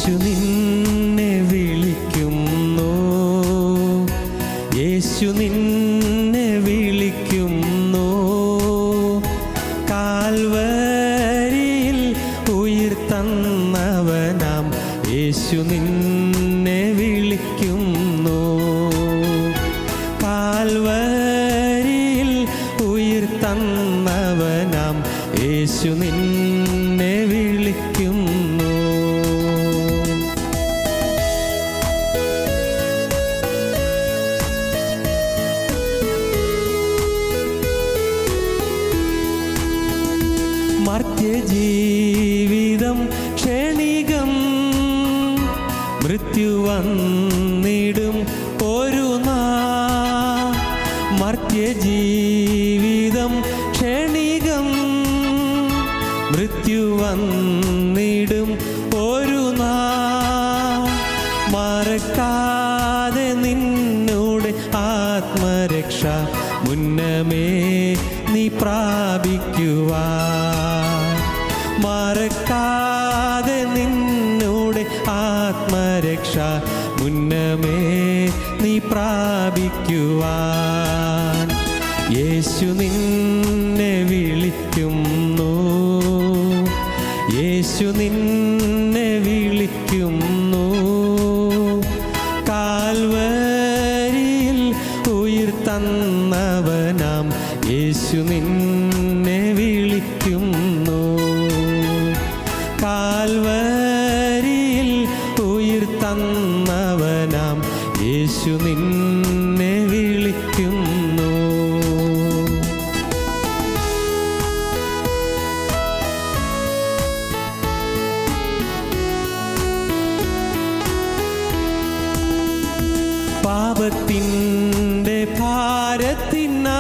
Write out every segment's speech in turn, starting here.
യേശു നിന്നെ വിളിക്കുന്നു, യേശു നിന്നെ വിളിക്കുന്നു. കാൽവരിയിൽ ഉയിർത്തന്നവനാം യേശു നിന്നെ വിളിക്കുന്നു. കാൽവരിയിൽ ഉയിർത്തന്നവനാം യേശു നിന്നെ വിളിക്കുന്നു. മർത്യജീവിതം ക്ഷണികം, മൃത്യു വന്നിടും ഒരു നാൾ. മർത്യജീവിതം ക്ഷണികം, മൃത്യു വന്നിടും ഒരു നാൾ. മറക്കാതെ നിന്നോട് ആത്മരക്ഷ മുന്നമേ നീ പ്രാപിക്കുവാൻ. മറക്കാതെ നിന്നോട് ആത്മരക്ഷ മുന്നമേ നീ പ്രാപിക്കുവാൻ. യേശു നിന്നെ വിളിക്കുന്നു, യേശു നിന്നെ വിളിക്കുന്നു. കാൽവരിയിൽ ഉയിർത്തന്നവനാം യേശു നിന്നെ വിളിക്കുന്നു. കാൽവരിയിൽ ഉയിർത്തന്നവനാം യേശു നിന്നെ വിളിക്കുന്നു. പാപത്തിൻ്റെ ഭാരത്തിനാൽ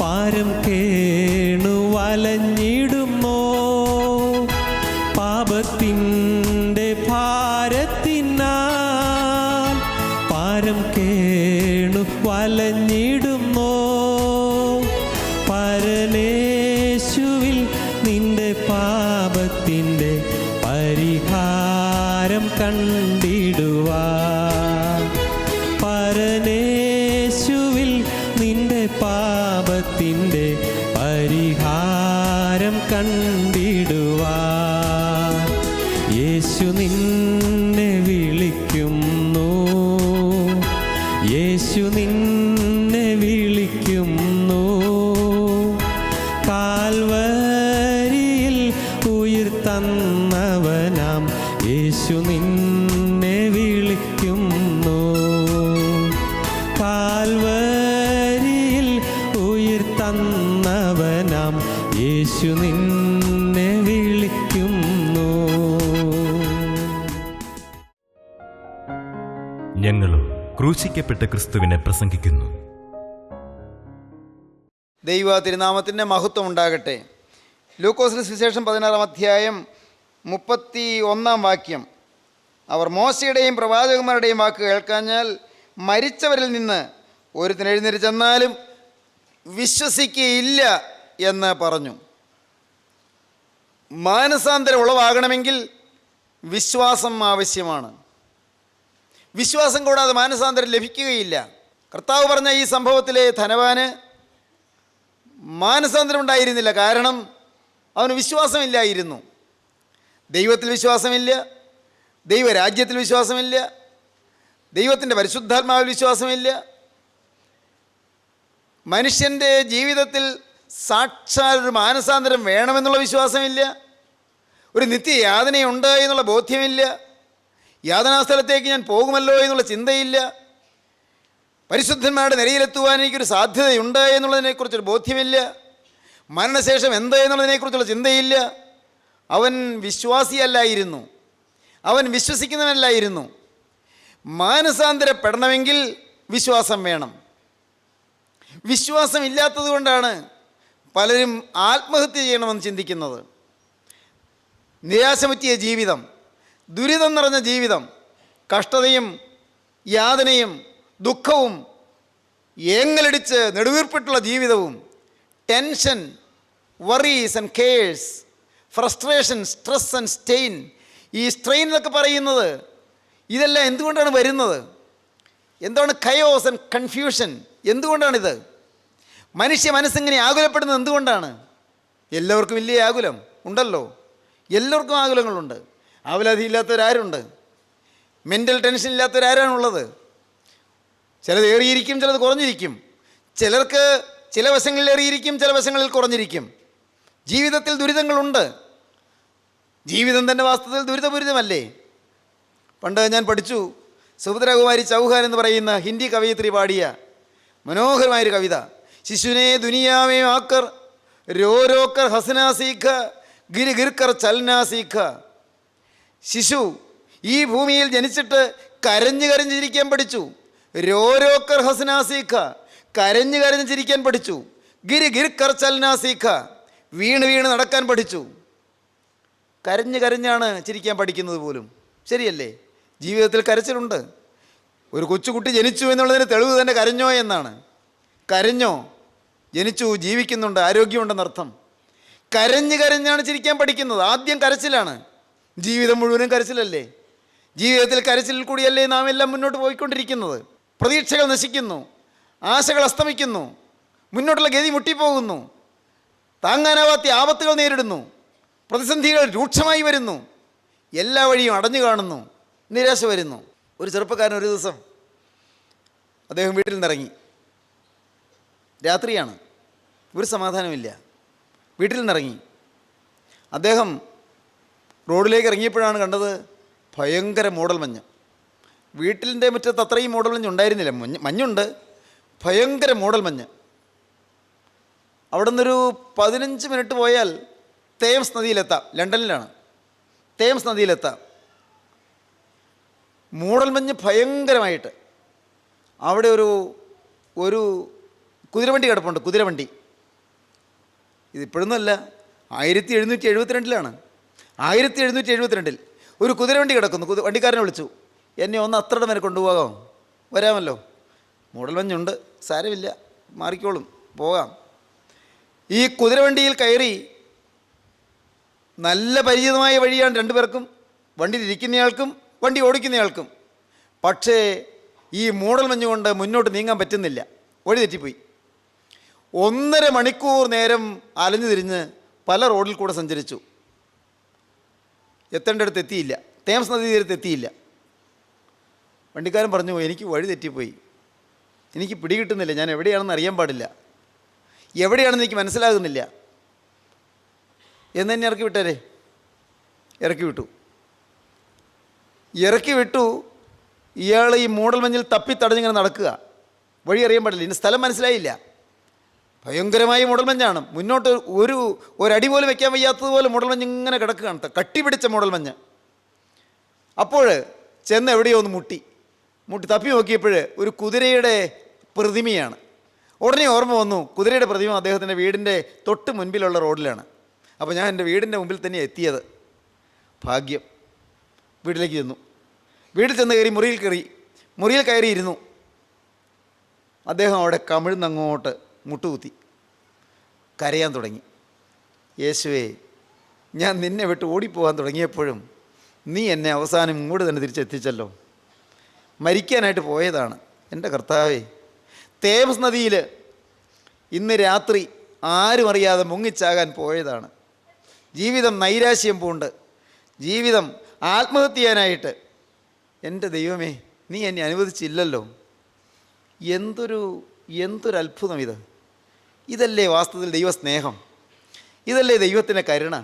പാരം കേണു വലഞ്ഞിടുമോ. പാപത്തിൻ്റെ ഭാരത്തിനാൽ പാരം കേണു വലഞ്ഞിടുമോ. പരനേശുവിൽ നിന്റെ പാപത്തിൻ്റെ പരിഹാരം കണ്ടിടുവാൻ. പരനേശുവിൽ നിന്റെ പാപത്തിൻ്റെ പരിഹാരം കണ്ടിടുവാൻ. യേശു നിന്നെ വിളിക്കുന്നു, യേശു നിന്നെ വിളിക്കുന്നു. കാൽവരിയിൽ ഉയിർത്തന്നവനാം യേശു നിന്നെ വിളിക്കുന്നു. കാൽവരിയിൽ ഉയിർത്തന്നവനാം യേശു നിന്നെ വിളിക്കുന്നു. ഞങ്ങളും ക്രൂശിക്കപ്പെട്ട ക്രിസ്തുവിനെ പ്രസംഗിക്കുന്നു. ദൈവ തിരുനാമത്തിൻ്റെ മഹത്വം ഉണ്ടാകട്ടെ. ലൂക്കോസിന് സുവിശേഷം 16-ാം അധ്യായം 31-ാം വാക്യം. അവർ മോശയുടെയും പ്രവാചകന്മാരുടെയും വാക്ക് കേൾക്കാഞ്ഞാൽ മരിച്ചവരിൽ നിന്ന് ഒരുത്തൻ എഴുന്നേറ്റ് ചെന്നാലും വിശ്വസിക്കുകയില്ല എന്ന് പറഞ്ഞു. മാനസാന്തരം ഉളവാകണമെങ്കിൽ വിശ്വാസം ആവശ്യമാണ്. വിശ്വാസം കൂടാതെ മാനസാന്തരം ലഭിക്കുകയില്ല. കർത്താവ് പറഞ്ഞ ഈ സംഭവത്തിലെ ധനവാന് മാനസാന്തരം ഉണ്ടായിരുന്നില്ല. കാരണം അവന് വിശ്വാസമില്ലായിരുന്നു. ദൈവത്തിൽ വിശ്വാസമില്ല, ദൈവരാജ്യത്തിൽ വിശ്വാസമില്ല, ദൈവത്തിൻ്റെ പരിശുദ്ധാത്മാവിൽ വിശ്വാസമില്ല. മനുഷ്യൻ്റെ ജീവിതത്തിൽ സാക്ഷാൽ ഒരു മാനസാന്തരം വേണമെന്നുള്ള വിശ്വാസമില്ല. ഒരു നിത്യയാതനയുണ്ട് എന്നുള്ള ബോധ്യമില്ല. യാതനാസ്ഥലത്തേക്ക് ഞാൻ പോകുമല്ലോ എന്നുള്ള ചിന്തയില്ല. പരിശുദ്ധന്മാരുടെ നിരയിലെത്തുവാൻ എനിക്കൊരു സാധ്യതയുണ്ട് എന്നുള്ളതിനെക്കുറിച്ചൊരു ബോധ്യമില്ല. മരണശേഷം എന്ത് എന്നുള്ളതിനെക്കുറിച്ചുള്ള ചിന്തയില്ല. അവൻ വിശ്വാസിയല്ലായിരുന്നു, അവൻ വിശ്വസിക്കുന്നവനല്ലായിരുന്നു. മാനസാന്തരപ്പെടണമെങ്കിൽ വിശ്വാസം വേണം. വിശ്വാസമില്ലാത്തത് കൊണ്ടാണ് പലരും ആത്മഹത്യ ചെയ്യണമെന്ന് ചിന്തിക്കുന്നത്. നിരാശ പറ്റിയ ജീവിതം, ദുരിതം നിറഞ്ഞ ജീവിതം, കഷ്ടതയും യാതനയും ദുഃഖവും ഏങ്ങലടിച്ച് നെടുവീർപ്പിട്ടുള്ള ജീവിതവും, tension, worries and cares, frustration, stress and strain, ഈ സ്ട്രെയിൻ എന്നൊക്കെ പറയുന്നത് ഇതെല്ലാം എന്തുകൊണ്ടാണ് വരുന്നത്? എന്താണ് കയോസ് ആൻഡ് കൺഫ്യൂഷൻ? എന്തുകൊണ്ടാണിത്? മനുഷ്യ മനസ്സിങ്ങനെ ആകുലപ്പെടുന്നത് എന്തുകൊണ്ടാണ്? എല്ലാവർക്കും വലിയ ആകുലം ഉണ്ടല്ലോ, എല്ലാവർക്കും ആകുലങ്ങളുണ്ട്. ആകുലതയില്ലാത്തവരാരുണ്ട്? Mental tension ഇല്ലാത്തവരാരാണുള്ളത്? ചിലത് ഏറിയിരിക്കും, ചിലത് കുറഞ്ഞിരിക്കും. ചിലർക്ക് ചില വശങ്ങളിൽ ഏറിയിരിക്കും, ചില വശങ്ങളിൽ കുറഞ്ഞിരിക്കും. ജീവിതത്തിൽ ദുരിതങ്ങളുണ്ട്. ജീവിതം തന്നെ വാസ്തവത്തിൽ ദുരിതപൂരിതമല്ലേ? പണ്ട് ഞാൻ പഠിച്ചു, സുഭദ്രകുമാരി ചൗഹാൻ എന്ന് പറയുന്ന ഹിന്ദി കവയിത്രി പാടിയ മനോഹരമായൊരു കവിത. ശിശുനെ ദുനിയാവേ ആക്കർ രോ രോക്കർ ഹസനാ സീഖ ഗിരി ഗിർക്കർ ചലനാ സീഖ. ശിശു ഈ ഭൂമിയിൽ ജനിച്ചിട്ട് കരഞ്ഞു കരഞ്ഞ് ചിരിക്കാൻ പഠിച്ചു. രോ രോക്കർ ഹസനാ സീഖ, കരഞ്ഞു കരഞ്ഞ് ചിരിക്കാൻ പഠിച്ചു. ഗിരി ഗിർക്കർ ചലനാ സീഖ, വീണ് വീണ് നടക്കാൻ പഠിച്ചു. കരഞ്ഞ് കരഞ്ഞാണ് ചിരിക്കാൻ പഠിക്കുന്നത് പോലും. ശരിയല്ലേ? ജീവിതത്തിൽ കരച്ചിലുണ്ട്. ഒരു കൊച്ചുകുട്ടി ജനിച്ചു എന്നുള്ളതിന് തെളിവ് തന്നെ കരഞ്ഞോ എന്നാണ്. കരഞ്ഞോ? ജനിച്ചു, ജീവിക്കുന്നുണ്ട്, ആരോഗ്യമുണ്ടെന്നർത്ഥം. കരഞ്ഞ് കരഞ്ഞാണ് ചിരിക്കാൻ പഠിക്കുന്നത്. ആദ്യം കരച്ചിലാണ്. ജീവിതം മുഴുവനും കരച്ചിലല്ലേ? ജീവിതത്തിൽ കരച്ചിലിൽ കൂടിയല്ലേ നാം എല്ലാം മുന്നോട്ട് പോയിക്കൊണ്ടിരിക്കുന്നത്. പ്രതീക്ഷകൾ നശിക്കുന്നു, ആശകൾ അസ്തമിക്കുന്നു, മുന്നോട്ടുള്ള ഗതി മുട്ടിപ്പോകുന്നു, താങ്ങാനാവാത്ത ആപത്തുകൾ നേരിടുന്നു, പ്രതിസന്ധികൾ രൂക്ഷമായി വരുന്നു, എല്ലാ വഴിയും അടഞ്ഞു കാണുന്നു, നിരാശ വരുന്നു. ഒരു ചെറുപ്പക്കാരൻ ഒരു ദിവസം അദ്ദേഹം വീട്ടിൽ നിന്നിറങ്ങി. രാത്രിയാണ്, ഒരു സമാധാനമില്ല. വീട്ടിൽ നിന്നിറങ്ങി അദ്ദേഹം റോഡിലേക്ക് ഇറങ്ങിയപ്പോഴാണ് കണ്ടത് ഭയങ്കര മൂടൽമഞ്ഞ്. വീട്ടിലിൻ്റെ മുറ്റത്ത് അത്രയും മൂടൽമഞ്ഞ് ഉണ്ടായിരുന്നില്ല. മഞ്ഞുണ്ട്, ഭയങ്കര മൂടൽമഞ്ഞ്. അവിടെ നിന്നൊരു 15 മിനിറ്റ് പോയാൽ തേംസ് നദിയിലെത്താം. ലണ്ടനിലാണ്. തേംസ് നദിയിലെത്താം. മൂടൽമഞ്ഞ് ഭയങ്കരമായിട്ട്. അവിടെ ഒരു കുതിരവണ്ടി കിടപ്പുണ്ട്. കുതിരവണ്ടി ഇതിപ്പോഴൊന്നുമല്ല, 1772 1772 ഒരു കുതിരവണ്ടി കിടക്കുന്നു. വണ്ടിക്കാരനെ വിളിച്ചു, എന്നെ ഒന്ന് അത്രയുടെ വരെ കൊണ്ടുപോകാമോ? വരാമല്ലോ, മൂടൽമഞ്ഞുണ്ട്, സാരമില്ല, മാറിക്കോളും, പോകാം. ഈ കുതിരവണ്ടിയിൽ കയറി. നല്ല പരിചിതമായ വഴിയാണ് രണ്ടുപേർക്കും, വണ്ടിയിലിരിക്കുന്നയാൾക്കും വണ്ടി ഓടിക്കുന്നയാൾക്കും. പക്ഷേ ഈ മൂടൽമഞ്ഞ് കൊണ്ട് മുന്നോട്ട് നീങ്ങാൻ പറ്റുന്നില്ല. വഴി തെറ്റിപ്പോയി. 1.5 മണിക്കൂർ നേരം അലഞ്ഞു തിരിഞ്ഞ് പല റോഡിൽ കൂടെ സഞ്ചരിച്ചു. എത്തേണ്ടടുത്ത് എത്തിയില്ല. തേംസ് നദീ തീരത്ത് എത്തിയില്ല. വണ്ടിക്കാരൻ പറഞ്ഞു, എനിക്ക് വഴി തെറ്റിപ്പോയി, എനിക്ക് പിടികിട്ടുന്നില്ല, ഞാൻ എവിടെയാണെന്ന് അറിയാൻ പാടില്ല, എവിടെയാണെന്ന് എനിക്ക് മനസ്സിലാകുന്നില്ല, എന്നെ ഇറക്കി വിട്ടേരെ. ഇറക്കി വിട്ടു. ഇയാൾ ഈ മൂടൽമഞ്ഞിൽ തപ്പിത്തടഞ്ഞിങ്ങനെ നടക്കുക. വഴി അറിയാൻ പാടില്ല, ഇനി സ്ഥലം മനസ്സിലായില്ല. ഭയങ്കരമായ മൂടൽമഞ്ഞാണ്. മുന്നോട്ട് ഒരടി പോലും വയ്ക്കാൻ വയ്യാത്തതുപോലെ മൂടൽമഞ്ഞ് ഇങ്ങനെ കിടക്കുകയാണ്, കട്ടിപിടിച്ച മൂടൽമഞ്ഞ്. അപ്പോൾ ചെന്ന് എവിടെയോ ഒന്ന് മുട്ടി തപ്പി നോക്കിയപ്പോൾ ഒരു കുതിരയുടെ പ്രതിമയാണ്. ഉടനെ ഓർമ്മ വന്നു, കുതിരയുടെ പ്രതിമ അദ്ദേഹത്തിൻ്റെ വീടിൻ്റെ തൊട്ട് മുൻപിലുള്ള റോഡിലാണ്. അപ്പോൾ ഞാൻ എൻ്റെ വീടിൻ്റെ മുമ്പിൽ തന്നെ എത്തിയത്. ഭാഗ്യം. വീട്ടിലേക്ക് ചെന്നു. വീട്ടിൽ ചെന്ന് മുറിയിൽ കയറിയിരുന്നു. അദ്ദേഹം അവിടെ കമിഴ്ന്നങ്ങോട്ട് മുട്ടുകുത്തി കരയാൻ തുടങ്ങി. യേശുവേ, ഞാൻ നിന്നെ വിട്ട് ഓടിപ്പോകാൻ തുടങ്ങിയപ്പോഴും നീ എന്നെ അവസാനം ഇങ്ങോട്ട് തന്നെ തിരിച്ചെത്തിച്ചല്ലോ. മരിക്കാനായിട്ട് പോയതാണ് എൻ്റെ കർത്താവേ. തേംസ് നദിയിൽ ഇന്ന് രാത്രി ആരും അറിയാതെ മുങ്ങിച്ചാകാൻ പോയതാണ്. ജീവിതം നൈരാശ്യം പൂണ്ട്, ജീവിതം ആത്മഹത്യ ചെയ്യാനായിട്ട്. എൻ്റെ ദൈവമേ, നീ എന്നെ അനുവദിച്ചില്ലല്ലോ. എന്തൊരു അത്ഭുതം ഇത്! ഇതല്ലേ വാസ്തവത്തിൽ ദൈവസ്നേഹം, ഇതല്ലേ ദൈവത്തിൻ്റെ കരുണ.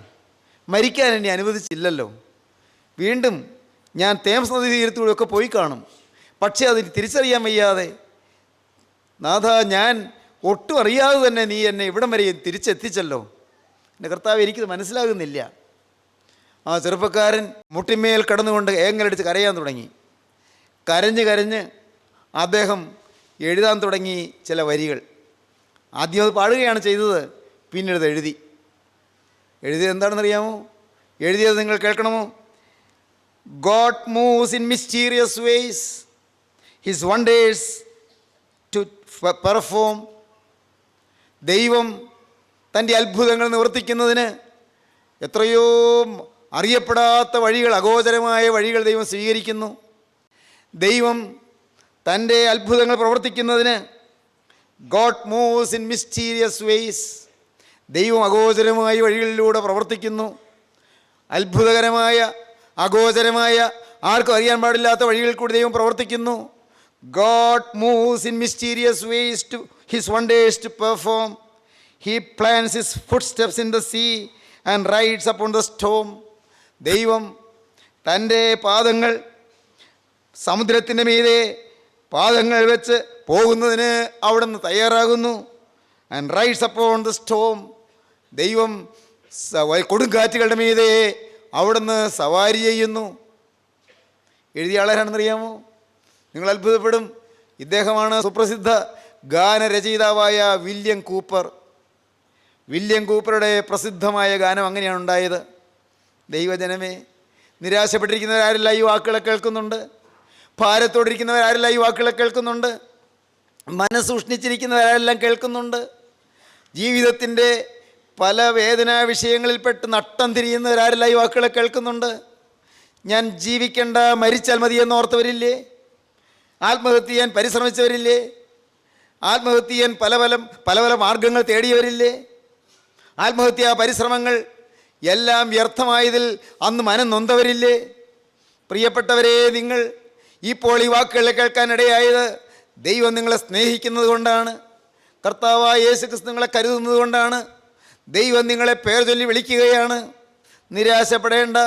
മരിക്കാൻ എന്നെ അനുവദിച്ചില്ലല്ലോ. വീണ്ടും ഞാൻ തേംസ് നദീ തീരത്തൂടെയൊക്കെ പോയി കാണും, പക്ഷേ അതിന് തിരിച്ചറിയാൻ വയ്യാതെ, നാഥ, ഞാൻ ഒട്ടും അറിയാതെ തന്നെ നീ എന്നെ ഇവിടം വരെ തിരിച്ചെത്തിച്ചല്ലോ. എൻ്റെ കർത്താവ്, എനിക്കിത് മനസ്സിലാകുന്നില്ല. ആ ചെറുപ്പക്കാരൻ മുട്ടിന്മേൽ കടന്നുകൊണ്ട് ഏങ്ങലടിച്ച് കരയാൻ തുടങ്ങി. കരഞ്ഞ് അദ്ദേഹം എഴുതാൻ തുടങ്ങി ചില വരികൾ. ആദ്യം അത് പാടുകയാണ് ചെയ്തത്, പിന്നീട് എഴുതിയത് എന്താണെന്നറിയാമോ? എഴുതിയത് നിങ്ങൾ കേൾക്കണമോ? God moves in mysterious ways, His wonders to perform. ദൈവം തൻ്റെ അത്ഭുതങ്ങൾ നിവർത്തിക്കുന്നതിന് എത്രയോ അറിയപ്പെടാത്ത വഴികൾ, അഗോചരമായ വഴികൾ ദൈവം സ്വീകരിക്കുന്നു. ദൈവം തൻ്റെ അത്ഭുതങ്ങൾ പ്രവർത്തിക്കുന്നതിന് God moves in mysterious ways. ദൈവം അഗോചരമായ വഴികളിലൂടെ പ്രവർത്തിക്കുന്നു. അത്ഭുതകരമായ, അഗോചരമായ, ആർക്കും അറിയാൻ പാടില്ലാത്ത വഴികളിൽ കൂടി ദൈവം പ്രവർത്തിക്കുന്നു. God moves in mysterious ways to his wonders to perform. He plants his footsteps in the sea and rides upon the storm. ദൈവം തൻ്റെ പാദങ്ങൾ സമുദ്രത്തിൻ്റെ മീതെ പാദങ്ങൾ വെച്ച് പോകുന്നതിന് അവിടുന്ന് തയ്യാറാകുന്നു. And rides upon the storm. ദൈവം കൊടുങ്കാറ്റുകളുടെ മീതെ അവിടുന്ന് സവാരി ചെയ്യുന്നു. എഴുതിയ ആളാരാണെന്നറിയാമോ? നിങ്ങൾ അത്ഭുതപ്പെടും. ഇദ്ദേഹമാണ് സുപ്രസിദ്ധ ഗാനരചയിതാവായ വില്യം കൂപ്പർ. വില്യം കൂപ്പറുടെ പ്രസിദ്ധമായ ഗാനം അങ്ങനെയാണ് ഉണ്ടായത്. ദൈവജനമേ, നിരാശപ്പെട്ടിരിക്കുന്നവരാരെല്ലാം ഈ വാക്കുകളെ കേൾക്കുന്നുണ്ട്. ഭാരത്തോടിരിക്കുന്നവരാരെല്ലാം ഈ വാക്കുകളെ കേൾക്കുന്നുണ്ട്. മനസ്സൂഷ്ണിച്ചിരിക്കുന്നവരാരെല്ലാം കേൾക്കുന്നുണ്ട്. ജീവിതത്തിൻ്റെ പല വേദനാ വിഷയങ്ങളിൽപ്പെട്ട് നട്ടം തിരിയുന്നവരാരെല്ലാം ഈ വാക്കുകളെ കേൾക്കുന്നുണ്ട്. ഞാൻ ജീവിക്കേണ്ട, മരിച്ചാൽ മതി എന്നോർത്തവരില്ലേ? ആത്മഹത്യ ചെയ്യാൻ പരിശ്രമിച്ചവരില്ലേ? ആത്മഹത്യ ചെയ്യാൻ പല പല മാർഗങ്ങൾ തേടിയവരില്ലേ? ആത്മഹത്യാ പരിശ്രമങ്ങൾ എല്ലാം വ്യർത്ഥമായതിൽ അന്ന് മനം നൊന്തവരില്ലേ? പ്രിയപ്പെട്ടവരെ, നിങ്ങൾ ഇപ്പോൾ ഈ വാക്കുകൾ കേൾക്കാനിടയായത് ദൈവം നിങ്ങളെ സ്നേഹിക്കുന്നത് കൊണ്ടാണ്. കർത്താവായ യേശു ക്രിസ്തു നിങ്ങളെ കരുതുന്നത് കൊണ്ടാണ്. ദൈവം നിങ്ങളെ പേർ ചൊല്ലി വിളിക്കുകയാണ്. നിരാശപ്പെടേണ്ട.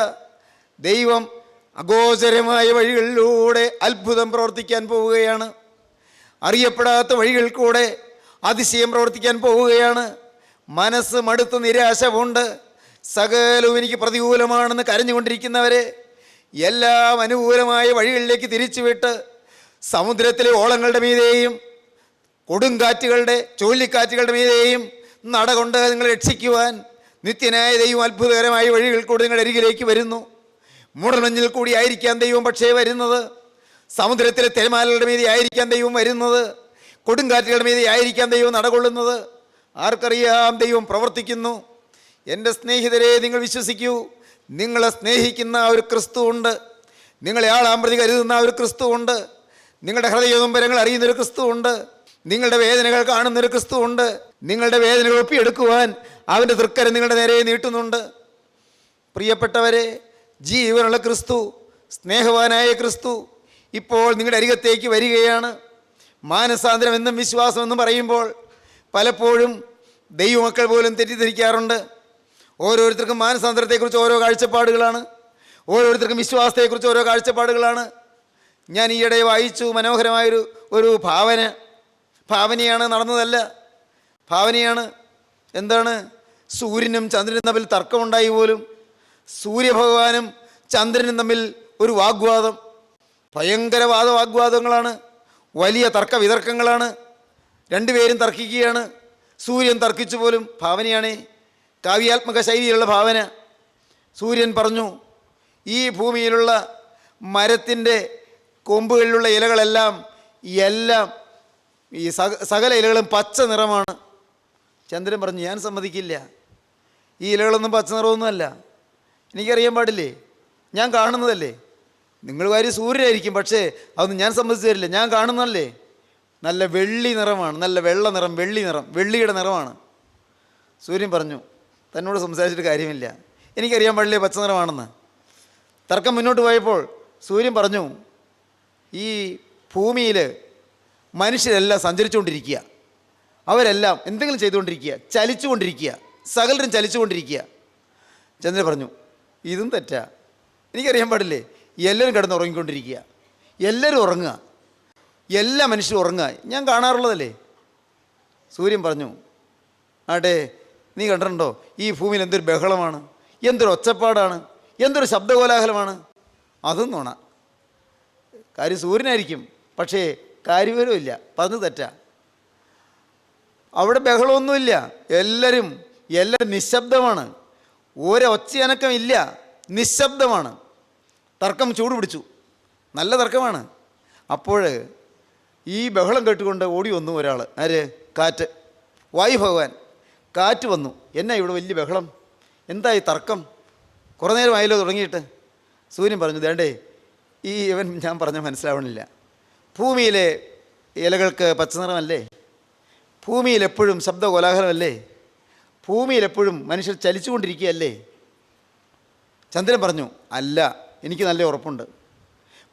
ദൈവം അഗോചരമായ വഴികളിലൂടെ അത്ഭുതം പ്രവർത്തിക്കാൻ പോവുകയാണ്. അറിയപ്പെടാത്ത വഴികളിൽ കൂടെ അതിശയം പ്രവർത്തിക്കാൻ പോവുകയാണ്. മനസ്സ് മടുത്ത് നിരാശ കൊണ്ട് സകലവും എനിക്ക് പ്രതികൂലമാണെന്ന് കരഞ്ഞുകൊണ്ടിരിക്കുന്നവരെ എല്ലാം അനുകൂലമായ വഴികളിലേക്ക് തിരിച്ചുവിട്ട് സമുദ്രത്തിലെ ഓളങ്ങളുടെ മീതെയും കൊടുങ്കാറ്റുകളുടെ ചുഴലിക്കാറ്റുകളുടെ മീതെയും നടകൊണ്ട് നിങ്ങൾ രക്ഷിക്കുവാൻ നിത്യനായ ദൈവം അത്ഭുതകരമായ വഴികൾ കൂടി നിങ്ങളുടെ അരികിലേക്ക് വരുന്നു. മൂടൽമഞ്ഞിൽ കൂടി ആയിരിക്കാം ദൈവം പക്ഷേ വരുന്നത്. സമുദ്രത്തിലെ തിരമാലകളുടെ മീതെ ആയിരിക്കാം ദൈവം വരുന്നത്. കൊടുങ്കാറ്റുകളുടെ മീതെ ആയിരിക്കാം ദൈവം നടകൊള്ളുന്നത്. ആർക്കറിയാം, ദൈവം പ്രവർത്തിക്കുന്നു. എൻ്റെ സ്നേഹിതരെ, നിങ്ങൾ വിശ്വസിക്കൂ. നിങ്ങളെ സ്നേഹിക്കുന്ന ഒരു ക്രിസ്തു ഉണ്ട്. നിങ്ങളെ ആളാം പ്രതി കരുതുന്ന ഒരു ക്രിസ്തു ഉണ്ട്. നിങ്ങളുടെ ഹൃദയനൊമ്പരങ്ങൾ അറിയുന്നൊരു ക്രിസ്തു ഉണ്ട്. നിങ്ങളുടെ വേദനകൾ കാണുന്നൊരു ക്രിസ്തു ഉണ്ട്. നിങ്ങളുടെ വേദനകൾ ഒപ്പിയെടുക്കുവാൻ അവൻ്റെ തൃക്കരം നിങ്ങളുടെ നേരെ നീട്ടുന്നുണ്ട്. പ്രിയപ്പെട്ടവരെ, ജീവനുള്ള ക്രിസ്തു, സ്നേഹവാനായ ക്രിസ്തു ഇപ്പോൾ നിങ്ങളുടെ അരികത്തേക്ക് വരികയാണ്. മാനസാന്തരം എന്നും വിശ്വാസം എന്നും പറയുമ്പോൾ പലപ്പോഴും ദൈവമക്കൾ പോലും തെറ്റിദ്ധരിക്കാറുണ്ട്. ഓരോരുത്തർക്കും മാനസാന്തരത്തെക്കുറിച്ച് ഓരോ കാഴ്ചപ്പാടുകളാണ്. ഓരോരുത്തർക്കും വിശ്വാസത്തെക്കുറിച്ച് ഓരോ കാഴ്ചപ്പാടുകളാണ്. ഞാൻ ഈയിടെ വായിച്ചു മനോഹരമായൊരു ഭാവനയാണ്, നടന്നതല്ല, ഭാവനയാണ്. എന്താണ്? സൂര്യനും ചന്ദ്രനും തമ്മിൽ തർക്കമുണ്ടായി പോലും. സൂര്യഭഗവാനും ചന്ദ്രനും തമ്മിൽ ഒരു വാഗ്വാദം, ഭയങ്കര വാഗ്വാദങ്ങളാണ്, വലിയ തർക്ക വിതർക്കങ്ങളാണ്. രണ്ടുപേരും തർക്കിക്കുകയാണ്. സൂര്യൻ തർക്കിച്ചു പോലും. ഭാവനയാണേ, കാവ്യാത്മക ശൈലിയിലുള്ള ഭാവന. സൂര്യൻ പറഞ്ഞു, ഈ ഭൂമിയിലുള്ള മരത്തിൻ്റെ കൊമ്പുകളിലുള്ള ഇലകളെല്ലാം ഈ സകല ഇലകളും പച്ച നിറമാണ്. ചന്ദ്രൻ പറഞ്ഞു, ഞാൻ സമ്മതിക്കില്ല, ഈ ഇലകളൊന്നും പച്ച നിറമൊന്നുമല്ല, എനിക്കറിയാൻ പാടില്ലേ, ഞാൻ കാണുന്നതല്ലേ. നിങ്ങൾ കാര്യം സൂര്യനായിരിക്കും, പക്ഷേ അതൊന്നും ഞാൻ സമ്മതിച്ചു തരില്ല, ഞാൻ കാണുന്നതല്ലേ. നല്ല വെള്ളി നിറമാണ്, നല്ല വെള്ള നിറം, വെള്ളി നിറം, വെള്ളിയുടെ നിറമാണ്. സൂര്യൻ പറഞ്ഞു, തന്നോട് സംസാരിച്ചിട്ട് കാര്യമില്ല, എനിക്കറിയാൻ പാടില്ലേ പച്ച നിറമാണെന്ന്. തർക്കം മുന്നോട്ട് പോയപ്പോൾ സൂര്യൻ പറഞ്ഞു, ഈ ഭൂമിയിൽ മനുഷ്യരെല്ലാം സഞ്ചരിച്ചുകൊണ്ടിരിക്കുക, അവരെല്ലാം എന്തെങ്കിലും ചെയ്തുകൊണ്ടിരിക്കുക, ചലിച്ചുകൊണ്ടിരിക്കുക, സകലരും ചലിച്ചുകൊണ്ടിരിക്കുക. ചന്ദ്രൻ പറഞ്ഞു, ഇതും തെറ്റാ, എനിക്കറിയാൻ പാടില്ലേ, എല്ലാവരും കിടന്ന് ഉറങ്ങിക്കൊണ്ടിരിക്കുക, എല്ലാവരും ഉറങ്ങുക, എല്ലാ മനുഷ്യരും ഉറങ്ങുക, ഞാൻ കാണാറുള്ളതല്ലേ. സൂര്യൻ പറഞ്ഞു, ആട്ടെ, നീ കണ്ടിട്ടുണ്ടോ ഈ ഭൂമിയിൽ എന്തൊരു ബഹളമാണ്, എന്തൊരു ഒച്ചപ്പാടാണ്, എന്തൊരു ശബ്ദകോലാഹലമാണ്. അതും നോണ. കാര്യം സൂര്യനായിരിക്കും, പക്ഷേ കാര്യവിവരമില്ല, പറഞ്ഞത് തെറ്റാ. അവിടെ ബഹളമൊന്നുമില്ല, എല്ലാവരും നിശബ്ദമാണ്, ഒരൊച്ചയനക്കം ഇല്ല, നിശബ്ദമാണ്. തർക്കം ചൂട് പിടിച്ചു, നല്ല തർക്കമാണ്. അപ്പോൾ ഈ ബഹളം കേട്ടുകൊണ്ട് ഓടി വന്നു ഒരാൾ. ആര്? കാറ്റ്, വായു ഭഗവാൻ. കാറ്റ് വന്നു, എന്നാ ഇവിടെ വലിയ ബഹളം, എന്തായി തർക്കം? കുറേ നേരമായല്ലോ തുടങ്ങിയിട്ട്. സൂര്യൻ പറഞ്ഞു, ദേണ്ടേ ഇവൻ ഞാൻ പറഞ്ഞ മനസ്സിലാവണില്ല. ഭൂമിയിലെ ഇലകൾക്ക് പച്ചനിറമല്ലേ? ഭൂമിയിലെപ്പോഴും ശബ്ദ കോലാഹലമല്ലേ? ഭൂമിയിലെപ്പോഴും മനുഷ്യർ ചലിച്ചുകൊണ്ടിരിക്കുകയല്ലേ? ചന്ദ്രൻ പറഞ്ഞു, അല്ല, എനിക്ക് നല്ല ഉറപ്പുണ്ട്.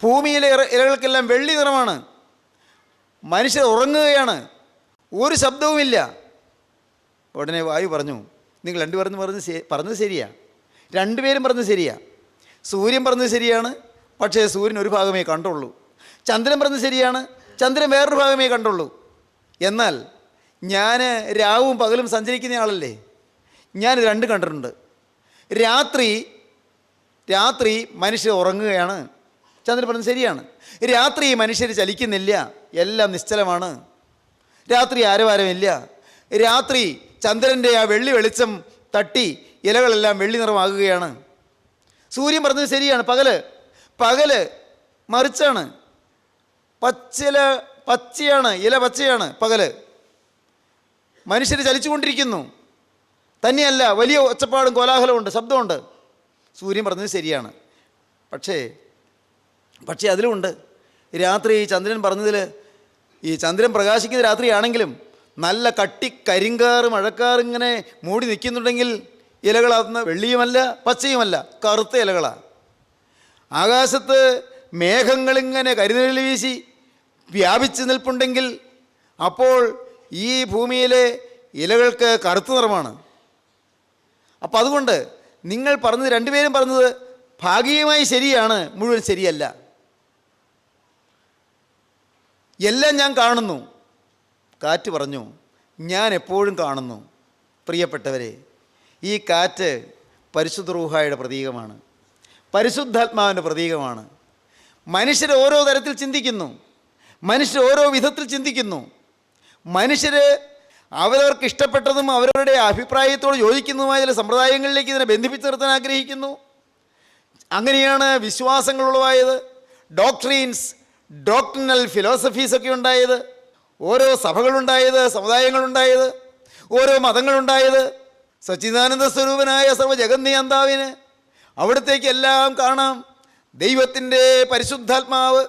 ഭൂമിയിലെ ഇലകൾക്കെല്ലാം വെള്ളി നിറമാണ്. മനുഷ്യർ ഉറങ്ങുകയാണ്, ഒരു ശബ്ദവുമില്ല. ഉടനെ വായു പറഞ്ഞു, നിങ്ങൾ രണ്ടുപേരും പറഞ്ഞത് ശരിയാ, രണ്ടുപേരും പറഞ്ഞത് ശരിയാ. സൂര്യൻ പറഞ്ഞത് ശരിയാണ്, പക്ഷേ സൂര്യൻ ഒരു ഭാഗമേ കണ്ടുള്ളൂ. ചന്ദ്രൻ പറഞ്ഞത് ശരിയാണ്, ചന്ദ്രൻ വേറൊരു ഭാഗമേ കണ്ടുള്ളൂ. എന്നാൽ ഞാൻ രാവും പകലും സഞ്ചരിക്കുന്ന ആളല്ലേ, ഞാനിത് രണ്ടും കണ്ടിട്ടുണ്ട്. രാത്രി മനുഷ്യർ ഉറങ്ങുകയാണ്, ചന്ദ്രൻ പറഞ്ഞത് ശരിയാണ്. രാത്രി മനുഷ്യർ ചലിക്കുന്നില്ല, എല്ലാം നിശ്ചലമാണ്. രാത്രി ആരവാരമില്ല. രാത്രി ചന്ദ്രൻ്റെ ആ വെള്ളി വെളിച്ചം തട്ടി ഇലകളെല്ലാം വെള്ളി നിറമാകുകയാണ്. സൂര്യൻ പറഞ്ഞത് ശരിയാണ്, പകല് മറിച്ചാണ്. പച്ചയാണ്, ഇല പച്ചയാണ് പകല്. മനുഷ്യർ ചലിച്ചുകൊണ്ടിരിക്കുന്നു. തന്നെയല്ല, വലിയ ഒച്ചപ്പാടും കോലാഹലമുണ്ട്, ശബ്ദമുണ്ട്. സൂര്യൻ പറഞ്ഞത് ശരിയാണ്. പക്ഷേ അതിലുമുണ്ട്. രാത്രി ചന്ദ്രൻ പറഞ്ഞതിൽ, ഈ ചന്ദ്രൻ പ്രകാശിക്കുന്ന രാത്രിയാണെങ്കിലും നല്ല കരിങ്കാറ് മഴക്കാറിങ്ങനെ മൂടി നിൽക്കുന്നുണ്ടെങ്കിൽ ഇലകൾ അന്ന് വെള്ളിയുമല്ല പച്ചയുമല്ല, കറുത്ത ഇലകളാണ്. ആകാശത്ത് മേഘങ്ങളിങ്ങനെ കരിനിഴൽ വീശി വ്യാപിച്ച് നിൽപ്പുണ്ടെങ്കിൽ അപ്പോൾ ഈ ഭൂമിയിലെ ഇലകൾക്ക് കറുത്ത നിറമാണ്. അപ്പം അതുകൊണ്ട് നിങ്ങൾ പറഞ്ഞത്, രണ്ടുപേരും പറഞ്ഞത് ഭാഗികമായി ശരിയാണ്, മുഴുവൻ ശരിയല്ല. എല്ലാം ഞാൻ കാണുന്നു. കാറ്റ് പറഞ്ഞു, ഞാൻ എപ്പോഴും കാണുന്നു. പ്രിയപ്പെട്ടവരെ, ഈ കാറ്റ് പരിശുദ്ധ റൂഹായുടെ പ്രതീകമാണ്, പരിശുദ്ധാത്മാവിൻ്റെ പ്രതീകമാണ്. മനുഷ്യർ ഓരോ തരത്തിൽ ചിന്തിക്കുന്നു, മനുഷ്യർ ഓരോ വിധത്തിൽ ചിന്തിക്കുന്നു. മനുഷ്യർ അവരവർക്ക് ഇഷ്ടപ്പെട്ടതും അവരവരുടെ അഭിപ്രായത്തോട് യോജിക്കുന്നതുമായ ചില സമ്പ്രദായങ്ങളിലേക്ക് ഇതിനെ ബന്ധിപ്പിച്ച് നിർത്താൻ ആഗ്രഹിക്കുന്നു. അങ്ങനെയാണ് വിശ്വാസങ്ങൾ ഉളവായത്, ഡോക്ട്രിനൽ ഫിലോസഫീസൊക്കെ ഉണ്ടായത്, ഓരോ സഭകളുണ്ടായത്, സമുദായങ്ങളുണ്ടായത്, ഓരോ മതങ്ങളുണ്ടായത്. സച്ചിദാനന്ദ സ്വരൂപനായ സർവ്വജഗന്നിയന്താവിന് അവിടത്തേക്ക് എല്ലാം കാണാം. ദൈവത്തിൻ്റെ പരിശുദ്ധാത്മാവ്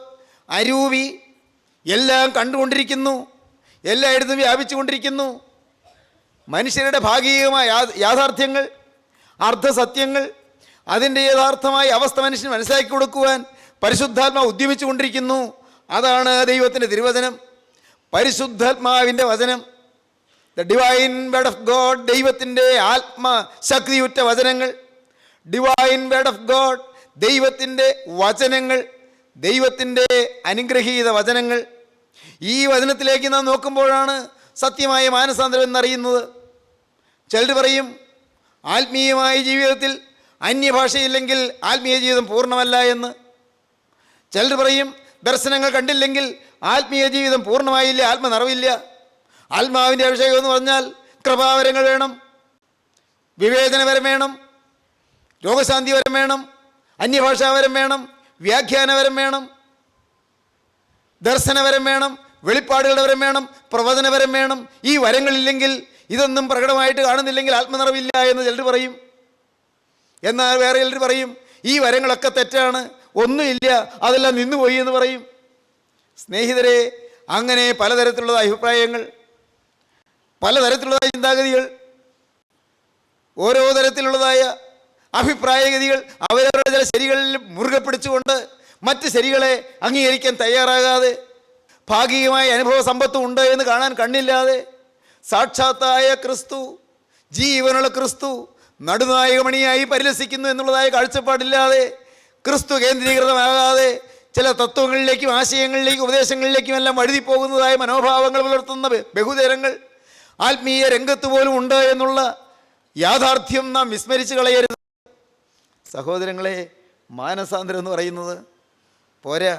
അരൂപി എല്ലാം കണ്ടുകൊണ്ടിരിക്കുന്നു, എല്ലായിടത്തും വ്യാപിച്ചു കൊണ്ടിരിക്കുന്നു. മനുഷ്യരുടെ ഭാഗികമായ യാഥാർത്ഥ്യങ്ങൾ, അർദ്ധസത്യങ്ങൾ, അതിൻ്റെ യഥാർത്ഥമായ അവസ്ഥ മനുഷ്യന് മനസ്സിലാക്കി കൊടുക്കുവാൻ പരിശുദ്ധാത്മാവ് ഉദ്യമിച്ചു കൊണ്ടിരിക്കുന്നു. അതാണ് ദൈവത്തിൻ്റെ തിരുവചനം, പരിശുദ്ധാത്മാവിൻ്റെ വചനം, the divine word of God. ദൈവത്തിൻ്റെ ആത്മശക്തിയുറ്റ വചനങ്ങൾ, ഡിവൈൻ വേർഡ് ഓഫ് ഗോഡ്, ദൈവത്തിൻ്റെ വചനങ്ങൾ, ദൈവത്തിൻ്റെ അനുഗ്രഹീത വചനങ്ങൾ. ഈ വചനത്തിലേക്ക് നാം നോക്കുമ്പോഴാണ് സത്യമായ മാനസാന്തരം എന്നറിയുന്നത്. ചിലർ പറയും, ആത്മീയമായ ജീവിതത്തിൽ അന്യഭാഷയില്ലെങ്കിൽ ആത്മീയ ജീവിതം പൂർണ്ണമല്ല എന്ന്. ചിലർ പറയും, ദർശനങ്ങൾ കണ്ടില്ലെങ്കിൽ ആത്മീയ ജീവിതം പൂർണ്ണമായില്ല, ആത്മനിറവില്ല. ആത്മാവിൻ്റെ അഭിഷേകം എന്ന് പറഞ്ഞാൽ കൃപാവരങ്ങൾ വേണം, വിവേചനവരം വേണം, രോഗശാന്തിവരം വേണം, അന്യഭാഷാവരം വേണം, വ്യാഖ്യാനവരം വേണം, ദർശനവരം വേണം, വെളിപ്പാടുകളുടെ വരം വേണം, പ്രവചനവരം വേണം. ഈ വരങ്ങളില്ലെങ്കിൽ, ഇതൊന്നും പ്രകടമായിട്ട് കാണുന്നില്ലെങ്കിൽ ആത്മനിറവില്ല എന്ന് ചിലർ പറയും. എന്നാൽ വേറെ ചിലർ പറയും, ഈ വരങ്ങളൊക്കെ തെറ്റാണ്, ഒന്നുമില്ല, അതെല്ലാം നിന്നുപോയി എന്ന് പറയും. സ്നേഹിതരെ, അങ്ങനെ പലതരത്തിലുള്ള അഭിപ്രായങ്ങൾ, പലതരത്തിലുള്ളതായ ചിന്താഗതികൾ, ഓരോ തരത്തിലുള്ളതായ അഭിപ്രായഗതികൾ അവരവരുടെ ചില ശരികളിൽ മുറുകെ പിടിച്ചുകൊണ്ട് മറ്റ് ശരികളെ അംഗീകരിക്കാൻ തയ്യാറാകാതെ, ഭാഗികമായ അനുഭവ സമ്പത്തും ഉണ്ട് എന്ന് കാണാൻ കണ്ണില്ലാതെ, സാക്ഷാത്തായ ക്രിസ്തു, ജീവനുള്ള ക്രിസ്തു നടുനായകമണിയായി പരിലസിക്കുന്നു എന്നുള്ളതായ കാഴ്ചപ്പാടില്ലാതെ, ക്രിസ്തു കേന്ദ്രീകൃതമാകാതെ ചില തത്വങ്ങളിലേക്കും ആശയങ്ങളിലേക്കും ഉപദേശങ്ങളിലേക്കും എല്ലാം വഴുതിപ്പോകുന്നതായ മനോഭാവങ്ങൾ പുലർത്തുന്ന ബഹുതരങ്ങൾ ആത്മീയ രംഗത്ത് പോലും ഉണ്ട് എന്നുള്ള യാഥാർത്ഥ്യം നാം വിസ്മരിച്ച് കളയരുത്. സഹോദരങ്ങളെ, മാനസാന്തരം എന്ന് പറയുന്നത് പോരാ,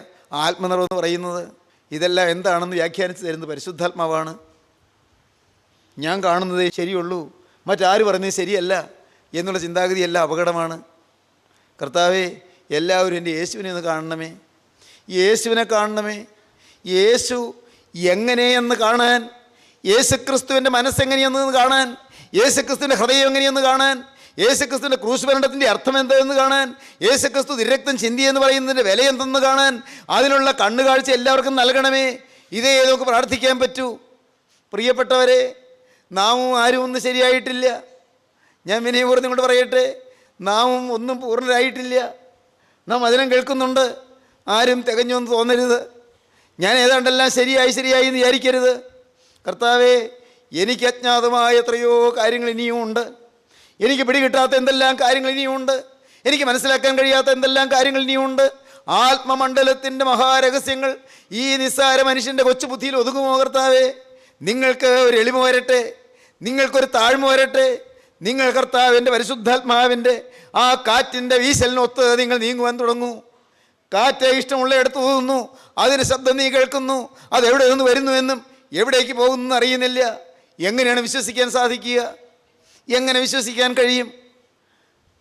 ആത്മനിറവ് എന്ന് പറയുന്നത്, ഇതെല്ലാം എന്താണെന്ന് വ്യാഖ്യാനിച്ച് തരുന്നത് പരിശുദ്ധാത്മാവാണ്. ഞാൻ കാണുന്നതേ ശരിയുള്ളൂ, മറ്റാര് പറയുന്നത് ശരിയല്ല എന്നുള്ള ചിന്താഗതിയല്ല അപകടമാണ്. കർത്താവേ, എല്ലാവരും എൻ്റെ യേശുവിനെ ഒന്ന് കാണണമേ, യേശുവിനെ കാണണമേ. യേശു എങ്ങനെയെന്ന് കാണാൻ, യേശുക്രിസ്തുവിൻ്റെ മനസ്സെങ്ങനെയെന്ന് കാണാൻ, യേശുക്രിസ്തുവിൻ്റെ ഹൃദയം എങ്ങനെയെന്ന് കാണാൻ, യേശുക്രിസ്തുവിൻ്റെ ക്രൂശ് മരണത്തിൻ്റെ അർത്ഥം എന്തെന്ന് കാണാൻ, യേശുക്രിസ്തു തിരക്തം ചിന്തി എന്ന് പറയുന്നതിൻ്റെ വില എന്തെന്ന് കാണാൻ, അതിനുള്ള കണ്ണുകാഴ്ച എല്ലാവർക്കും നൽകണമേ. ഇതേ നമുക്ക് പ്രാർത്ഥിക്കാൻ പറ്റൂ. പ്രിയപ്പെട്ടവരെ, നാമും ആരും ഒന്നും ശരിയായിട്ടില്ല. ഞാൻ വിനയപൂർവ്വം നിങ്ങളോട് പറയട്ടെ, നാമും ഒന്നും പൂർണ്ണരായിട്ടില്ല. നാം വചനം കേൾക്കുന്നുണ്ട്, ആരും തികഞ്ഞൊന്നും തോന്നരുത്. ഞാൻ ഏതാണ്ടെല്ലാം ശരിയായി എന്ന് വിചാരിക്കരുത്. കർത്താവേ, എനിക്ക് അജ്ഞാതമായ എത്രയോ കാര്യങ്ങൾ ഇനിയും ഉണ്ട്. എനിക്ക് പിടികിട്ടാത്ത എന്തെല്ലാം കാര്യങ്ങൾ ഇനിയുമുണ്ട്. എനിക്ക് മനസ്സിലാക്കാൻ കഴിയാത്ത എന്തെല്ലാം കാര്യങ്ങൾ ഇനിയുമുണ്ട്. ആത്മമണ്ഡലത്തിൻ്റെ മഹാരഹസ്യങ്ങൾ ഈ നിസ്സാര മനുഷ്യൻ്റെ കൊച്ചുബുദ്ധിയിൽ ഒതുങ്ങുമോ കർത്താവേ? നിങ്ങൾക്ക് ഒരു എളിമ വരട്ടെ, നിങ്ങൾക്കൊരു താഴ്മ വരട്ടെ. നിങ്ങൾ കർത്താവിൻ്റെ പരിശുദ്ധാത്മാവിൻ്റെ ആ കാറ്റിൻ്റെ വീശലിനൊത്ത് നിങ്ങൾ നീങ്ങുവാൻ തുടങ്ങൂ. കാറ്റ് ഇഷ്ടമുള്ള എടുത്തു പോകുന്നു, അതിന് ശബ്ദം നീ കേൾക്കുന്നു. അതെവിടെ നിന്ന് വരുന്നുവെന്നും എവിടേക്ക് പോകുന്നു അറിയുന്നില്ല. എങ്ങനെയാണ് വിശ്വസിക്കാൻ സാധിക്കുക? എങ്ങനെ വിശ്വസിക്കാൻ കഴിയും?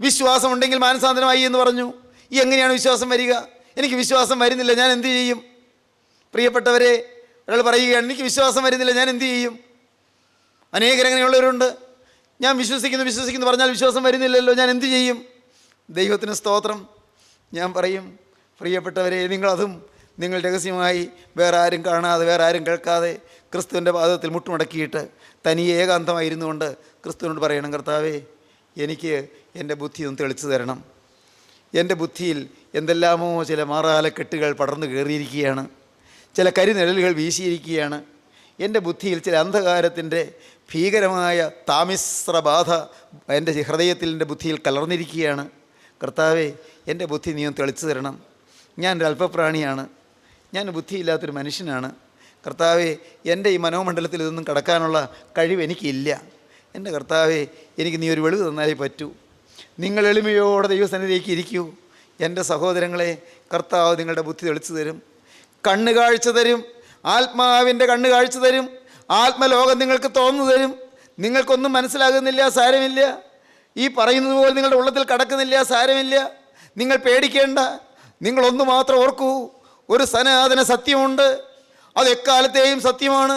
വിശ്വാസമുണ്ടെങ്കിൽ മാനസാന്തരമായി എന്ന് പറഞ്ഞു. എങ്ങനെയാണ് വിശ്വാസം വരിക? എനിക്ക് വിശ്വാസം വരുന്നില്ല, ഞാൻ എന്തു ചെയ്യും? പ്രിയപ്പെട്ടവരെ, ഒരാൾ പറയുകയാണ്, എനിക്ക് വിശ്വാസം വരുന്നില്ല, ഞാൻ എന്തു ചെയ്യും? അനേകരങ്ങനെയുള്ളവരുണ്ട്. ഞാൻ വിശ്വസിക്കുന്നു പറഞ്ഞാൽ വിശ്വാസം വരുന്നില്ലല്ലോ, ഞാൻ എന്തു ചെയ്യും? ദൈവത്തിന് സ്തോത്രം. ഞാൻ പറയും, പ്രിയപ്പെട്ടവരെ, നിങ്ങളതും നിങ്ങൾ രഹസ്യമായി വേറെ ആരും കാണാതെ, വേറെ ആരും കേൾക്കാതെ ക്രിസ്തുവിൻ്റെ പാദത്തിൽ മുട്ടുമടക്കിയിട്ട് തനിയെ ഏകാന്തമായിരുന്നു കൊണ്ട് ക്രിസ്തുവിനോട് പറയണം, കർത്താവേ, എനിക്ക് എൻ്റെ ബുദ്ധി ഒന്ന് തെളിച്ചു തരണം. എൻ്റെ ബുദ്ധിയിൽ എന്തെല്ലാമോ ചില മാറാലക്കെട്ടുകൾ പടർന്നു കയറിയിരിക്കുകയാണ്, ചില കരിനിഴലുകൾ വീശിയിരിക്കുകയാണ്. എൻ്റെ ബുദ്ധിയിൽ ചില അന്ധകാരത്തിൻ്റെ ഭീകരമായ താമിശ്രബാധ എൻ്റെ ഹൃദയത്തിൽ, എൻ്റെ ബുദ്ധിയിൽ കലർന്നിരിക്കുകയാണ്. കർത്താവേ, എൻ്റെ ബുദ്ധി നീ ഒന്ന് തെളിച്ചു തരണം. ഞാനൊരു അല്പപ്രാണിയാണ്, ഞാൻ ബുദ്ധിയില്ലാത്തൊരു മനുഷ്യനാണ്. കർത്താവേ, എൻ്റെ ഈ മനോമണ്ഡലത്തിൽ ഇതൊന്നും കടക്കാനുള്ള കഴിവ് എനിക്കില്ല. എൻ്റെ കർത്താവേ, എനിക്ക് നീ ഒരു വെളിവ് തന്നാലേ പറ്റൂ. നിങ്ങൾ എളിമയോടെ ദൈവസന്നിധിയിലേക്ക് ഇരിക്കൂ. എൻ്റെ സഹോദരങ്ങളെ, കർത്താവ് നിങ്ങളുടെ ബുദ്ധി തെളിച്ചു തരും, കണ്ണുകാഴ്ച തരും, ആത്മാവിൻ്റെ കണ്ണുകാഴ്ച തരും, ആത്മലോകം നിങ്ങൾക്ക് തോന്നു തരും. നിങ്ങൾക്കൊന്നും മനസ്സിലാകുന്നില്ല, സാരമില്ല. ഈ പറയുന്നത് പോലെ നിങ്ങളുടെ ഉള്ളത്തിൽ കടക്കുന്നില്ല, സാരമില്ല. നിങ്ങൾ പേടിക്കേണ്ട. നിങ്ങളൊന്നു മാത്രം ഓർക്കൂ, ഒരു സനാതന സത്യമുണ്ട്. അത് എക്കാലത്തെയും സത്യമാണ്.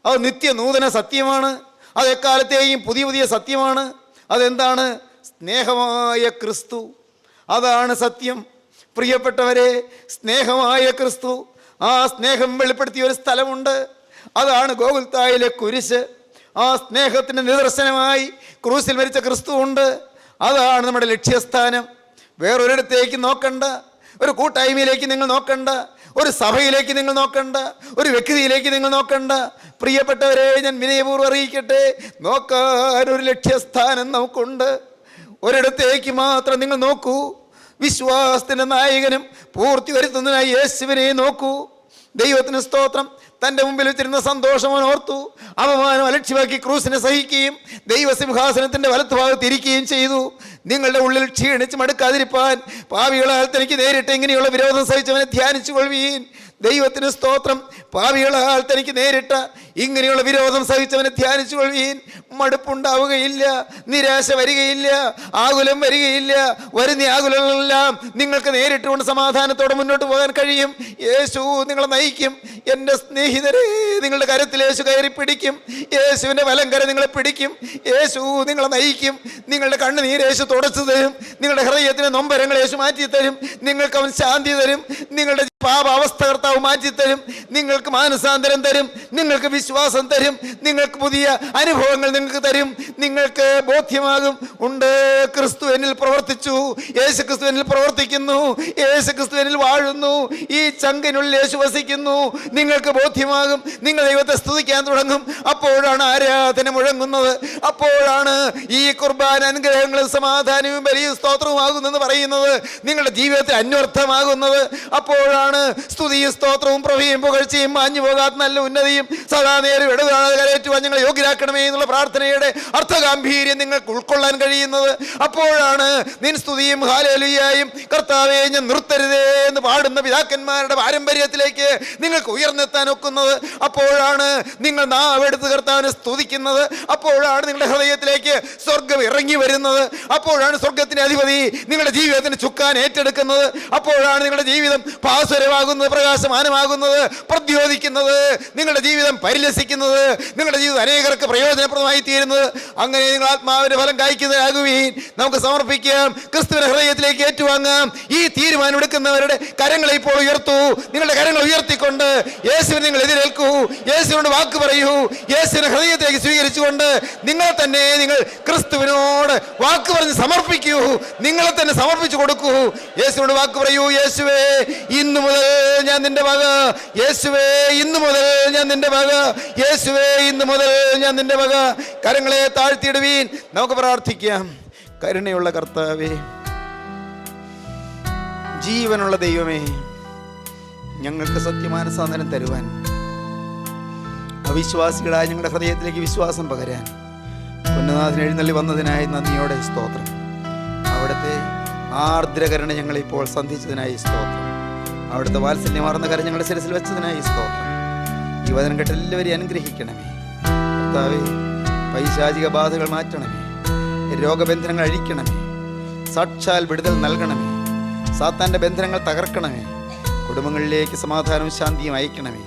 അത് നിത്യനൂതന സത്യമാണ്. അത് എക്കാലത്തെയും പുതിയ സത്യമാണ്. അതെന്താണ്? സ്നേഹമായ ക്രിസ്തു. അതാണ് സത്യം. പ്രിയപ്പെട്ടവരെ, സ്നേഹമായ ക്രിസ്തു. ആ സ്നേഹം വെളിപ്പെടുത്തിയ ഒരു സ്ഥലമുണ്ട്. അതാണ് ഗോകുൽത്തായിലെ കുരിശ്. ആ സ്നേഹത്തിൻ്റെ നിദർശനമായി ക്രൂസിൽ മരിച്ച ക്രിസ്തു ഉണ്ട്. അതാണ് നമ്മുടെ ലക്ഷ്യസ്ഥാനം. വേറൊരിടത്തേക്ക് നോക്കണ്ട, ഒരു കൂട്ടായ്മയിലേക്ക് നിങ്ങൾ നോക്കണ്ട, ഒരു സഭയിലേക്ക് നിങ്ങൾ നോക്കണ്ട, ഒരു വ്യക്തിയിലേക്ക് നിങ്ങൾ നോക്കണ്ട. പ്രിയപ്പെട്ടവരെ, ഞാൻ വിനയപൂർവ്വം അറിയിക്കട്ടെ, നോക്കാൻ ഒരു ലക്ഷ്യസ്ഥാനം നമുക്കുണ്ട്. ഒരിടത്തേക്ക് മാത്രം നിങ്ങൾ നോക്കൂ. വിശ്വാസത്തിൻ്റെ നായകനും പൂർത്തി വരുത്തുന്നതിനായി യേശുവിനെ നോക്കൂ. ദൈവത്തിന് സ്തോത്രം. തൻ്റെ മുമ്പിൽ വെച്ചിരുന്ന സന്തോഷം അവൻ ഓർത്തു. അപമാനം അലക്ഷ്യമാക്കി ക്രൂസിനെ സഹിക്കുകയും ദൈവസിംഹാസനത്തിൻ്റെ വലത്തുഭാഗത്ത് ഇരിക്കുകയും ചെയ്തു. നിങ്ങളുടെ ഉള്ളിൽ ക്ഷീണിച്ച് മടുക്കാതിരിപ്പാൻ പാപികളാൽ തനിക്ക് നേരിട്ട് ഇങ്ങനെയുള്ള വിരോധം സഹിച്ചവനെ ധ്യാനിച്ചു കൊള്ളുവീൻ. ദൈവത്തിന് സ്തോത്രം. പാപികളാൽ തനിക്ക് നേരിട്ട ഇങ്ങനെയുള്ള വിരോധം സഹിച്ചവനെ ധ്യാനിച്ചു കൊള്ളുവീൻ. മടുപ്പുണ്ടാവുകയില്ല, നിരാശ വരികയില്ല, ആകുലം വരികയില്ല. വരുന്ന ആകുലങ്ങളെല്ലാം നിങ്ങൾക്ക് നേരിട്ടുകൊണ്ട് സമാധാനത്തോടെ മുന്നോട്ട് പോകാൻ കഴിയും. യേശു നിങ്ങളെ നയിക്കും. എൻ്റെ സ്നേഹിതരെ, നിങ്ങളുടെ കരത്തിൽ യേശു കയറി പിടിക്കും. യേശുവിൻ്റെ വലം കര നിങ്ങളെ പിടിക്കും. യേശു നിങ്ങളെ നയിക്കും. നിങ്ങളുടെ കണ്ണുനീര് യേശു തുടച്ചു തരും. നിങ്ങളുടെ ഹൃദയത്തിൻ്റെ നൊമ്പരങ്ങൾ യേശു മാറ്റിത്തരും. നിങ്ങൾക്ക് അവൻ ശാന്തി തരും. നിങ്ങളുടെ പാപാവസ്ഥ കർത്താവ് മാറ്റിത്തരും. നിങ്ങൾക്ക് മാനസാന്തരം തരും. നിങ്ങൾക്ക് വിശ്വാസം തരും. നിങ്ങൾക്ക് പുതിയ അനുഭവങ്ങൾ നിങ്ങൾക്ക് തരും. നിങ്ങൾക്ക് ബോധ്യമാകും, ഉണ്ട്, ക്രിസ്തു എന്നിൽ പ്രവർത്തിച്ചു, യേശു ക്രിസ്തു എന്നിൽ പ്രവർത്തിക്കുന്നു, യേശു ക്രിസ്തു എന്നിൽ വാഴുന്നു, ഈ ചങ്കിനുള്ളിൽ യേശു വസിക്കുന്നു. നിങ്ങൾക്ക് ബോധ്യമാകും. നിങ്ങൾ ദൈവത്തെ സ്തുതിക്കാൻ തുടങ്ങും. അപ്പോഴാണ് ആരാധന മുഴങ്ങുന്നത്. അപ്പോഴാണ് ഈ കുർബാന അനുഗ്രഹങ്ങളും സമാധാനവും വലിയ സ്തോത്രവുമാകുന്നെന്ന് പറയുന്നത് നിങ്ങളുടെ ജീവിതത്തിൽ അന്വർത്ഥമാകുന്നത്. അപ്പോഴാണ് സ്തുതിയും സ്തോത്രവും പ്രഭയും പുകഴ്ചയും മാഞ്ഞു പോകാത്ത നല്ല ഉന്നതിയും സദാ നേരം ഇടവേള കരയേറ്റുവാൻ ഞങ്ങളെ യോഗ്യരാക്കണമേ എന്നുള്ള പ്രാർത്ഥനയുടെ അർത്ഥഗാംഭീര്യം നിങ്ങൾക്ക് ഉൾക്കൊള്ളാൻ കഴിയുന്നത്. അപ്പോഴാണ് നിൻ സ്തുതിയും ഹല്ലേലൂയയും കർത്താവേ ഞാൻ നിർത്തരുതേ എന്ന് പാടുന്ന പിതാക്കന്മാരുടെ പാരമ്പര്യത്തിലേക്ക് നിങ്ങൾക്ക് ഉയർന്നെത്താൻ ഒക്കുന്നത്. അപ്പോഴാണ് നിങ്ങൾ നാവെടുത്ത് കർത്താവിനെ സ്തുതിക്കുന്നത്. അപ്പോഴാണ് നിങ്ങളുടെ ഹൃദയത്തിലേക്ക് സ്വർഗം ഇറങ്ങി വരുന്നത്. അപ്പോഴാണ് സ്വർഗത്തിന്റെ അധിപതി നിങ്ങളുടെ ജീവിതത്തിന് ചുക്കാൻ ഏറ്റെടുക്കുന്നത്. അപ്പോഴാണ് നിങ്ങളുടെ ജീവിതം പാസ്വര മനോഹരമാകുന്നത്, പ്രകാശമാനമാകുന്നത്, പ്രദ്യോതിക്കുന്നത്, നിങ്ങളുടെ ജീവിതം പരിലസിക്കുന്നത്, നിങ്ങളുടെ ജീവിതം അനേകർക്ക് പ്രയോജനപ്രദമായി തീരുന്നത്, അങ്ങനെ നിങ്ങൾ ആത്മാവിന്റെ ഫലം കായ്ക്കുന്നതാകുവീൻ. നമുക്ക് സമർപ്പിക്കാം, ക്രിസ്തുവിന്റെ ഹൃദയത്തിലേക്ക് ഏറ്റുവാങ്ങാം. ഈ തീരുമാനം എടുക്കുന്നവരുടെ കരങ്ങളെ ഇപ്പോൾ ഉയർത്തൂ. നിങ്ങളുടെ കരങ്ങൾ ഉയർത്തിക്കൊണ്ട് യേശുവിനെ നിങ്ങൾ എതിരേൽക്കൂ. യേശുവിനോട് വാക്ക് പറയൂ. യേശുവിനെ ഹൃദയത്തിലേക്ക് സ്വീകരിച്ചുകൊണ്ട് നിങ്ങൾ ക്രിസ്തുവിനോട് വാക്ക് പറഞ്ഞ് സമർപ്പിക്കൂ. നിങ്ങളെ തന്നെ സമർപ്പിച്ചു കൊടുക്കൂ. യേശുവിനോട് വാക്ക് പറയൂ. യേശുവേ, ഇന്നു മുതൽ ഞാൻ നിന്റെ മക. യേശുവേ, ഇന്നു മുതൽ ഞാൻ നിന്റെ മക. യേശുവേ, ഇന്നു മുതൽ ഞാൻ നിന്റെ മക. കരങ്ങളെ താഴ്ത്തിയിടുവീൻ. നമുക്ക് പ്രാർത്ഥിക്കാം. കരുണയുള്ള കർത്താവേ, ജീവനുള്ള ദൈവമേ, ഞങ്ങൾക്ക് സത്യമാനസാന്തരം തരുവാൻ, അവിശ്വാസികളായ ഞങ്ങളുടെ ഹൃദയത്തിലേക്ക് വിശ്വാസം പകരാൻ പുണ്യനാഥൻ എഴുന്നള്ളി വന്നതിനായി നന്ദിയോടെ സ്തോത്രം. അവിടുത്തെ ആർദ്രകരണ ഞങ്ങളിപ്പോൾ സന്ധിച്ചതിനായി സ്തോത്രം. അവിടുത്തെ വാത്സല്യമാർന്ന കരം ഞങ്ങളുടെ ശിരസിൽ വെച്ചതിനായി സ്തോത്രം. ഈ വചനം കേട്ട് എല്ലാവരെയും അനുഗ്രഹിക്കണമേ കർത്താവേ. പൈശാചിക ബാധകൾ മാറ്റണമേ. രോഗബന്ധനങ്ങൾ അഴിക്കണമേ. സാക്ഷാൽ വിടുതൽ നൽകണമേ. സാത്താൻ്റെ ബന്ധനങ്ങൾ തകർക്കണമേ. കുടുംബങ്ങളിലേക്ക് സമാധാനവും ശാന്തിയും അയക്കണമേ.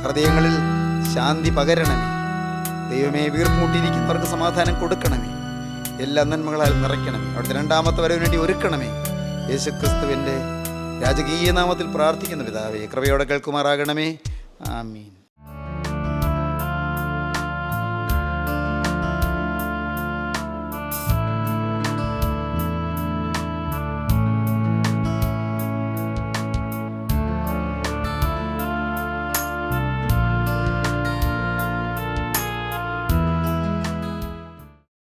ഹൃദയങ്ങളിൽ ശാന്തി പകരണമേ. ദൈവമേ, വീർപ്പൂട്ടിയിരിക്കുന്നവർക്ക് സമാധാനം കൊടുക്കണമേ. എല്ലാ നന്മകളാൽ നിറയ്ക്കണമേ. അവിടുത്തെ രണ്ടാമത്തെ വരവിന് വേണ്ടി ഒരുക്കണമേ. യേശുക്രിസ്തുവിൻ്റെ രാജകീയ നാമത്തിൽ പ്രാർത്ഥിക്കുന്ന പിതാവേ, കൃപയോടെ കേൾക്കുമാറാകണമേ. ആമീൻ.